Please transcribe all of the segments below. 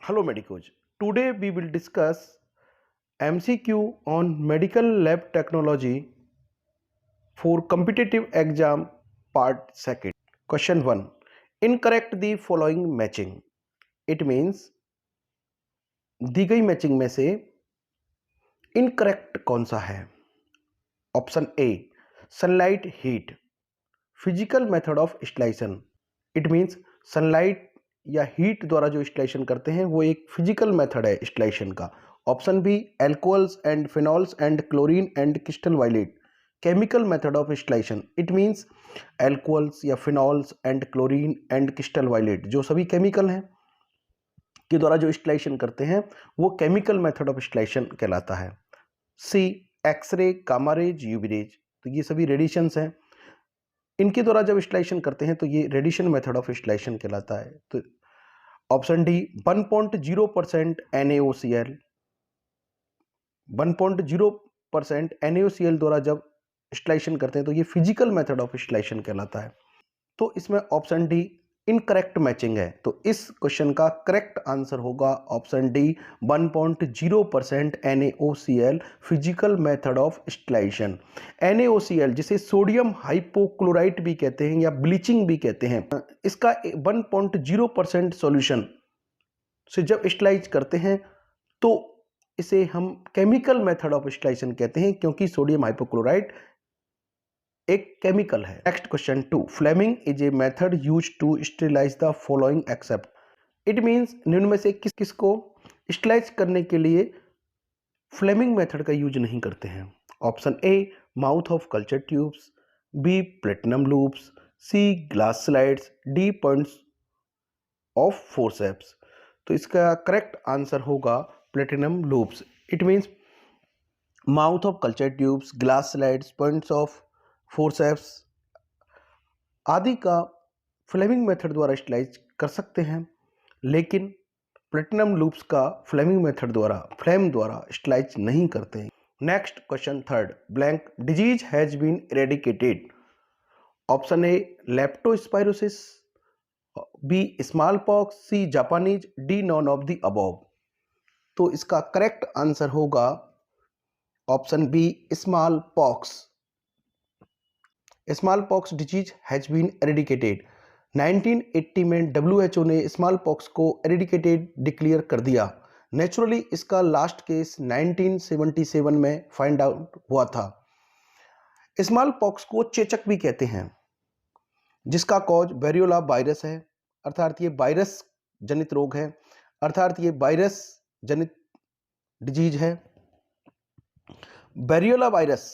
Hello Medicos. Today we will discuss MCQ on medical lab technology for competitive exam part 2. Question 1. Incorrect the following matching. It means दी गई matching में से incorrect कौन सा है? Option A sunlight heat, physical method of sterilisation. It means sunlight या heat द्वारा जो sterilisation करते हैं वो एक फिजिकल मेथड है स्टिलाइजेशन का. Option B alcohols and phenols and chlorine and crystal violet, chemical method of sterilisation. It means alcohols या phenols and chlorine and crystal violet जो सभी केमिकल हैं के द्वारा जो स्टिलाइजेशन करते हैं वो केमिकल मेथड ऑफ स्टिलाइजेशन कहलाता है. C X ray, gamma rays, UV rays, तो ये सभी रेडिएशंस हैं. इनके द्वारा जब स्टिलाइजेशन करते हैं तो ये रेडिएशन मेथड ऑफ स्टिलाइजेशन कहलाता है. तो ऑप्शन डी 1.0% NaOCl, 1.0% NaOCl द्वारा जब स्टिलाइजेशन करते हैं तो ये फिजिकल मेथड ऑफ स्टिलाइजेशन कहलाता है. तो इसमें ऑप्शन डी इनकरेक्ट मैचिंग है. तो इस क्वेश्चन का करेक्ट आंसर होगा option D 1.0% NaOCl, physical method of sterilisation. NaOCl जिसे सोडियम हाइपोक्लोराइट भी कहते हैं या ब्लीचिंग भी कहते हैं, इसका 1.0% सॉल्यूशन से जब स्टिलाइज करते हैं तो इसे हम केमिकल मेथड ऑफ स्टिलाइजेशन कहते हैं क्योंकि सोडियम हाइपोक्लोराइट एक केमिकल है. Next question 2. Flaming is a method use to sterilize the following except. It means निम्न में से किसको स्टेरिलाइज करने के लिए फ्लेमिंग मेथड का यूज नहीं करते हैं? Option A mouth of culture tubes, B platinum loops, C glass slides, D points of forceps. तो इसका करेक्ट आंसर होगा platinum loops. It means mouth of culture tubes, glass slides, points of forceps आदि का flaming method द्वारा स्टिलाइज कर सकते हैं, लेकिन प्लेटिनम लूप्स का फ्लेमिंग मेथड द्वारा फ्लेम द्वारा स्टिलाइज नहीं करते हैं. Next question 3. Blank disease has been eradicated. Option A leptospirosis, B smallpox, C Japanese, D none of the above. तो इसका करेक्ट आंसर होगा option B smallpox. Smallpox disease has been eradicated. 1980 में WHO ने smallpox को eradicated declare कर दिया. Naturally इसका last case 1977 में फाइंड आउट हुआ था. स्मॉल पॉक्स को चेचक भी कहते हैं जिसका कॉज वेरियोला वायरस है, अर्थात ये वायरस जनित रोग है, अर्थात ये वायरस जनित डिजीज है. वेरियोला वायरस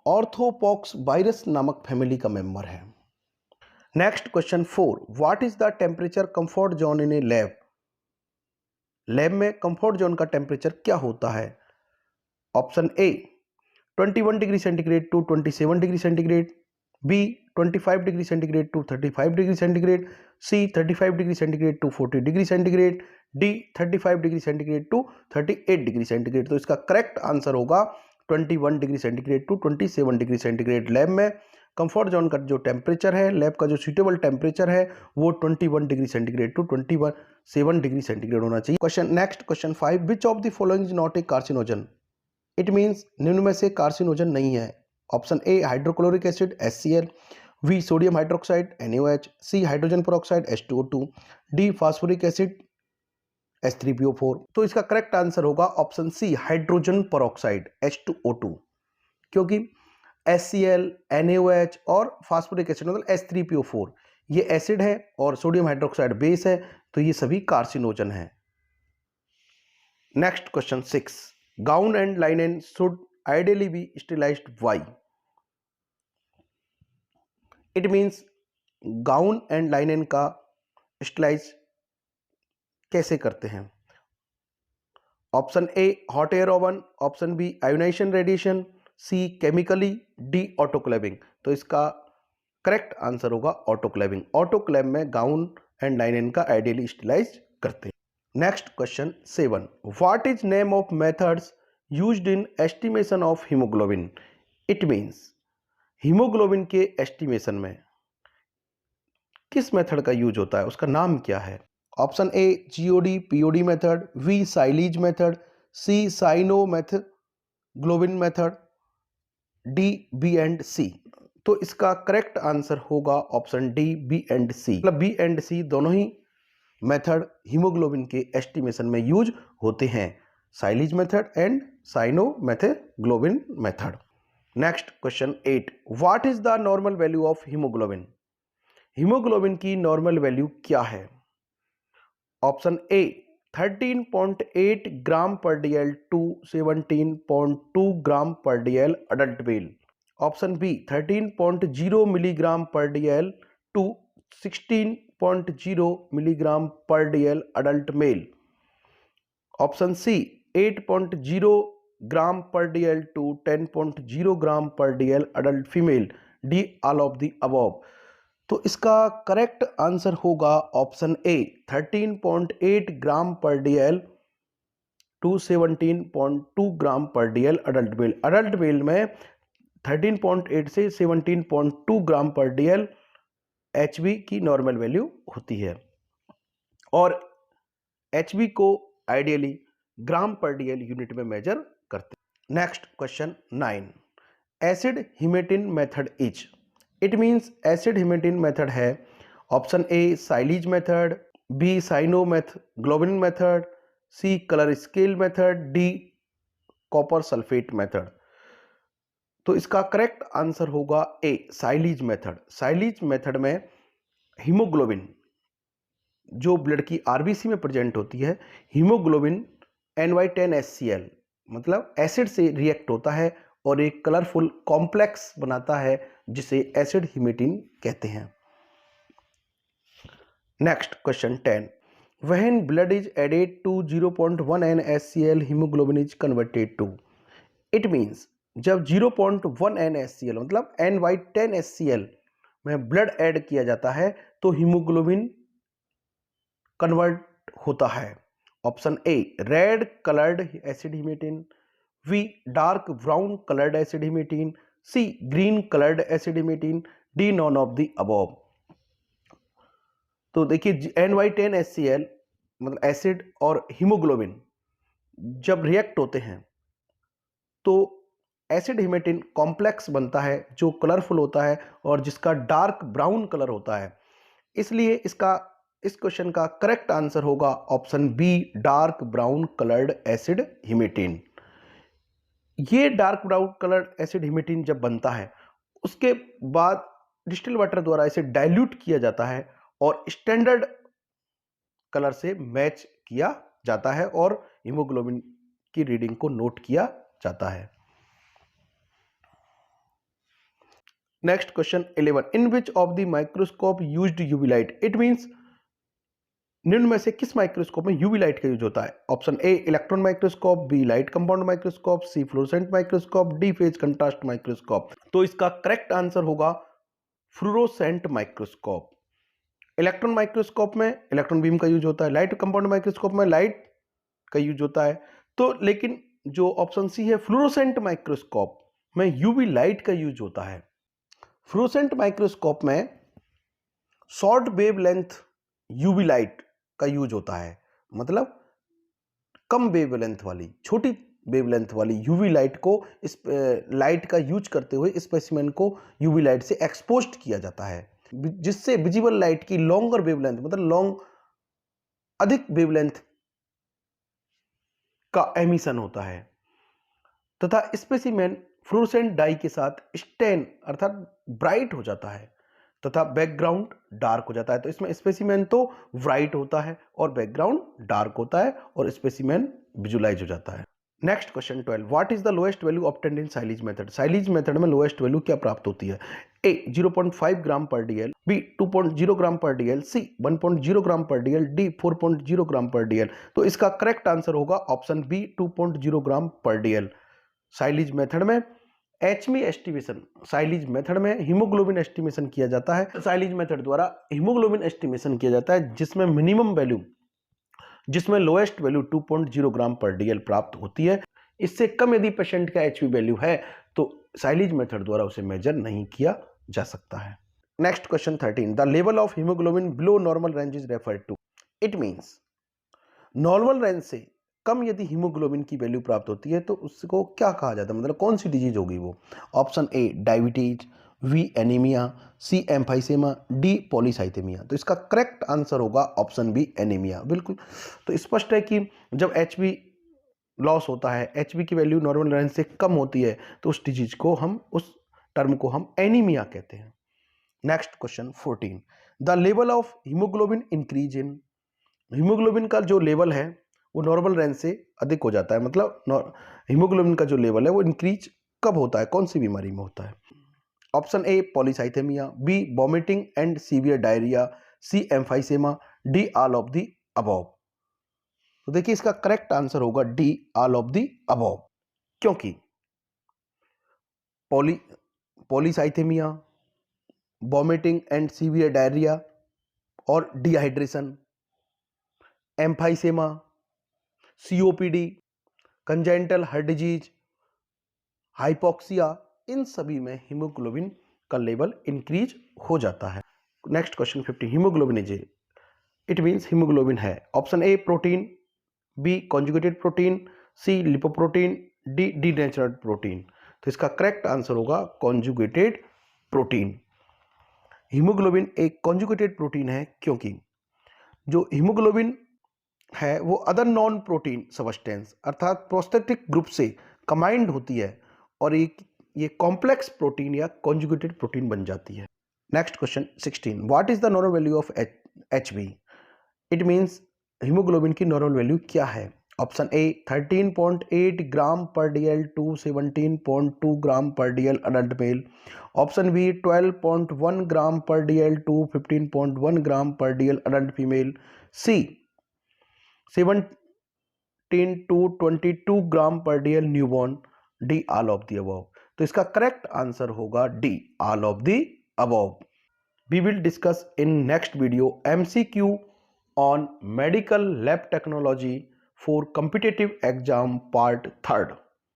ऑर्थोपॉक्स वायरस नामक फैमिली का मेंबर है. Next question 4. What is the temperature comfort zone in a lab. Lab में कंफर्ट जोन का टेम्परेचर क्या होता है? Option A 21 degree centigrade to 27 degree centigrade, B 25 degree centigrade to 35 degree centigrade, C 35 degree centigrade to 40 degree centigrade, D 35 degree centigrade to 38 degree centigrade. तो इसका correct answer होगा 21 degree centigrade to 27 degree centigrade. Lab में comfort zone का जो temperature है, lab का जो suitable temperature है वो 21 degree centigrade to 27 degree centigrade होना चाहिए. Question next question 5. Which of the following is not a carcinogen. It means निम्न में से कार्सिनोजन नहीं है. Option A hydrochloric acid HCl, B sodium hydroxide NaOH, C hydrogen peroxide H2O2, D phosphoric acid H3PO4. तो इसका correct answer होगा option C hydrogen peroxide H2O2, क्योंकि HCl, NaOH और फास्फोरिक एसिड मतलब H3PO4 ये एसिड है और सोडियम हाइड्रोक्साइड बेस है, तो ये सभी कार्सिनोजन है. Next question 6. Gown and linen should ideally be sterilised why. It means gown and linen का स्टेरिलाइज कैसे करते हैं? Option A hot air oven, option B ionisation radiation, C chemically, D autoclaving. तो इसका करेक्ट आंसर होगा autoclaving. Autoclave में gown and linen का ideally sterilise करते हैं. Next question 7. What is name of methods used in estimation of haemoglobin. It means haemoglobin के estimation में किस मेथड का यूज होता है, उसका नाम क्या है? Option A GOD POD method, B Sahli's method, C cyanmethaemoglobin method, D B and C. तो इसका करेक्ट आंसर होगा option D B and C. मतलब बी एंड सी दोनों ही मेथड हीमोग्लोबिन के एस्टिमेशन में यूज होते हैं, Sahli's method and cyanmethaemoglobin method. Next question 8, what is the normal value of haemoglobin? Haemoglobin की नॉर्मल वैल्यू क्या है? Option A 13.8 gram per dL to 17.2 gram per dL adult male. Option B 13.0 milligram per dL to 16.0 milligram per dL adult male. Option C 8.0 gram per dL to 10.0 gram per dL adult female, D all of the above. तो इसका correct answer होगा option A 13.8 gram per dL to 17.2 gram per dL adult male. Adult male में 13.8 से 17.2 gram per dL Hb की normal value होती है और HB को आइडियली ग्राम पर डीएल यूनिट में मेजर करते हैं। Next question 9, acid haematin method is. It means acid haematin method है option A Sahli's method, B cyanmethaemoglobin method, C colour scale method, D copper sulphate method. तो इसका correct answer होगा A Sahli's method. Sahli's method में haemoglobin जो blood की RBC में present होती है, हीमोग्लोबिन NY10HCl मतलब एसिड से रिएक्ट होता है और एक कलरफुल कॉम्प्लेक्स बनाता है जिसे एसिड हिमेटिन कहते हैं। Next question 10, when blood is added to 0.1 NaCl haemoglobin is converted to. It means जब 0.1 NaCl मतलब NY10HCl में ब्लड ऐड किया जाता है तो हीमोग्लोबिन कन्वर्ट होता है। Option A red coloured acid haematin, B dark brown coloured acid haematin, C green coloured acid haematin, D none of the above. तो देखिए NY10HCl मतलब एसिड और हीमोग्लोबिन जब रिएक्ट होते हैं तो एसिड हिमेटिन कॉम्प्लेक्स बनता है जो कलरफुल होता है और जिसका डार्क ब्राउन कलर होता है। इसलिए इस क्वेश्चन का करेक्ट आंसर होगा option B dark brown coloured acid haematin. ये dark brown coloured acid haematin जब बनता है उसके बाद डिस्टिल वाटर द्वारा इसे डाइल्यूट किया जाता है और स्टैंडर्ड कलर से मैच किया जाता है और हीमोग्लोबिन की रीडिंग को नोट किया जाता है। Next question 11, in which of the microscope used UV light. It means निम्न में से किस माइक्रोस्कोप में यूवी लाइट का यूज होता है? Option A electron microscope, B light compound microscope, C fluorescent microscope, D phase contrast microscope. तो इसका करेक्ट आंसर होगा फ्लोरोसेंट माइक्रोस्कोप। इलेक्ट्रॉन माइक्रोस्कोप में इलेक्ट्रॉन बीम का यूज होता है, लाइट कंपाउंड माइक्रोस्कोप में लाइट का यूज होता है। तो लेकिन जो ऑप्शन सी है फ्लोरोसेंट माइक्रोस्कोप में यूवी लाइट का यूज होता है। फ्लोरोसेंट माइक्रोस्कोप में short wavelength UV light का यूज होता है, मतलब कम वेवलेंथ वाली छोटी वेवलेंथ वाली यूवी लाइट को इस लाइट का यूज करते हुए स्पेसिमेन को यूवी लाइट से एक्सपोज्ड किया जाता है जिससे विजिबल लाइट की लॉन्गर वेवलेंथ मतलब अधिक वेवलेंथ का एमिशन होता है तथा स्पेसिमेन फ्लोरोसेंट डाई के साथ स्टेन अर्थात ब्राइट हो जाता है तथा बैकग्राउंड डार्क हो जाता है। तो इसमें स्पेसिमेन तो ब्राइट होता है और बैकग्राउंड डार्क होता है और स्पेसिमेन विजुलाइज हो जाता है। Next question 12, what is the lowest value obtained in Sahli's method. Sahli's method में लोएस्ट वैल्यू क्या प्राप्त होती है? ए 0.5 ग्राम पर डीएल, बी 2.0 ग्राम पर डीएल, सी 1.0 ग्राम पर डीएल, डी 4.0 ग्राम पर डीएल। तो इसका करेक्ट आंसर होगा ऑप्शन बी 2.0 ग्राम पर डीएल। साइलीज मेथड में एचमी estimation, साइलीज method में हीमोग्लोबिन एस्टिमेशन किया जाता है। साइलीज मेथड द्वारा हीमोग्लोबिन एस्टिमेशन किया जाता है जिसमें मिनिमम वैल्यू जिसमें लोएस्ट वैल्यू 2.0 ग्राम पर डीएल प्राप्त होती है। इससे कम यदि पेशेंट का एचपी वैल्यू है तो साइलीज मेथड द्वारा उसे मेजर नहीं किया जा सकता है। Next question 13, the level of haemoglobin below normal range is referred to. It means normal range से कम यदि हीमोग्लोबिन की वैल्यू प्राप्त होती है तो उसको क्या कहा जाता है, मतलब कौन सी डिजीज होगी वो? Option A diabetes, B anaemia, C emphysema, D polycythaemia. तो इसका करेक्ट आंसर होगा ऑप्शन बी एनीमिया। बिल्कुल, तो स्पष्ट है कि जब एचबी लॉस होता है, एचबी की वैल्यू नॉर्मल रेंज से कम होती है, तो उस डिजीज को हम, उस टर्म को हम एनीमिया कहते हैं। Next question 14, the level of haemoglobin increase in, haemoglobin का जो लेवल है वो नॉर्मल रेंज से अधिक हो जाता है, मतलब हीमोग्लोबिन का जो लेवल है वो इंक्रीज कब होता है, कौन सी बीमारी में होता है? Option A polycythaemia, B vomiting and severe diarrhoea, C emphysema, D all of the above. तो देखिए इसका करेक्ट आंसर होगा D all of the above, क्योंकि polycythaemia, vomiting and severe diarrhoea और dehydration, emphysema, COPD, congenital heart disease, hypoxia, इन सभी में haemoglobin का लेवल इंक्रीज हो जाता है। Next question 50, haemoglobin is A, it means haemoglobin है option A protein, B conjugated protein, C lipoprotein, D denatured protein. तो इसका करेक्ट आंसर होगा कॉन्जुगेटेड प्रोटीन। हीमोग्लोबिन एक कॉन्जुगेटेड प्रोटीन है क्योंकि जो हीमोग्लोबिन है वो अदर नॉन प्रोटीन सबस्टेंस अर्थात प्रोस्थेटिक ग्रुप से कंबाइंड होती है और ये कॉम्प्लेक्स प्रोटीन या कॉन्जुगेटेड प्रोटीन बन जाती है। Next question 16, what is the normal value of HB, it means haemoglobin की नॉर्मल वैल्यू क्या है? Option A 13.8 gram per dL to 17.2 gram per dL adult male, option B 12.1 gram per dL to 15.1 gram per dL adult female, C 17 to 22 gram per dL newborn, D all of the above. तो इसका correct answer होगा D all of the above. We will discuss in next video MCQ on medical lab technology for competitive exam part 3.